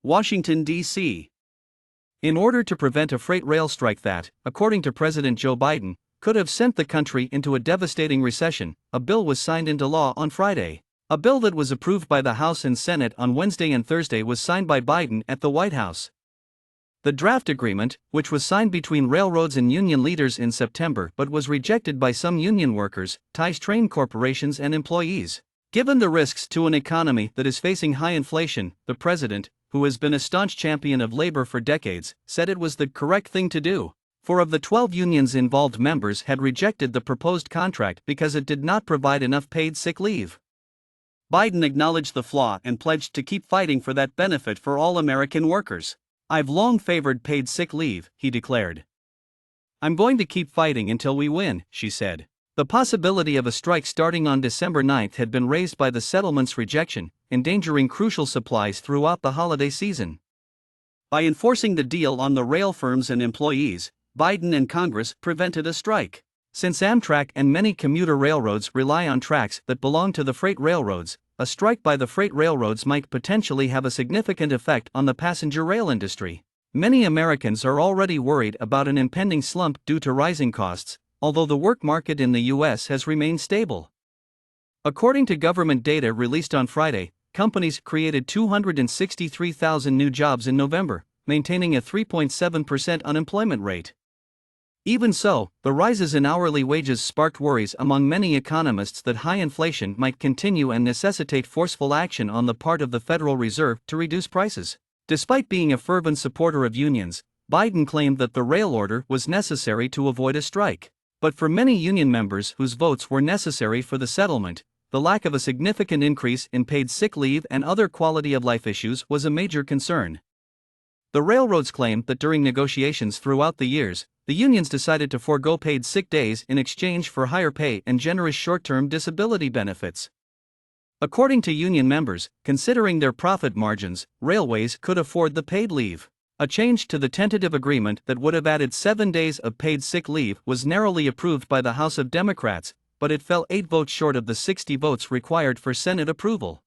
Washington, D.C. In order to prevent a freight rail strike that, according to President Joe Biden, could have sent the country into a devastating recession, a bill was signed into law on Friday. A bill that was approved by the House and Senate on Wednesday and Thursday was signed by Biden at the White House. The draft agreement, which was signed between railroads and union leaders in September but was rejected by some union workers, ties train corporations and employees. Given the risks to an economy that is facing high inflation, the president, who has been a staunch champion of labor for decades, said it was the correct thing to do. 4 of the 12 unions involved members had rejected the proposed contract because it did not provide enough paid sick leave. Biden acknowledged the flaw and pledged to keep fighting for that benefit for all American workers. "I've long favored paid sick leave," he declared. "I'm going to keep fighting until we win," she said. The possibility of a strike starting on December 9 had been raised by the settlement's rejection, endangering crucial supplies throughout the holiday season. By enforcing the deal on the rail firms and employees, Biden and Congress prevented a strike. Since Amtrak and many commuter railroads rely on tracks that belong to the freight railroads, a strike by the freight railroads might potentially have a significant effect on the passenger rail industry. Many Americans are already worried about an impending slump due to rising costs, although the work market in the U.S. has remained stable. According to government data released on Friday, companies created 263,000 new jobs in November, maintaining a 3.7% unemployment rate. Even so, the rises in hourly wages sparked worries among many economists that high inflation might continue and necessitate forceful action on the part of the Federal Reserve to reduce prices. Despite being a fervent supporter of unions, Biden claimed that the rail order was necessary to avoid a strike. But for many union members whose votes were necessary for the settlement, the lack of a significant increase in paid sick leave and other quality-of-life issues was a major concern. The railroads claimed that during negotiations throughout the years, the unions decided to forego paid sick days in exchange for higher pay and generous short-term disability benefits. According to union members, considering their profit margins, railways could afford the paid leave. A change to the tentative agreement that would have added 7 days of paid sick leave was narrowly approved by the House of Democrats, but it fell 8 votes short of the 60 votes required for Senate approval.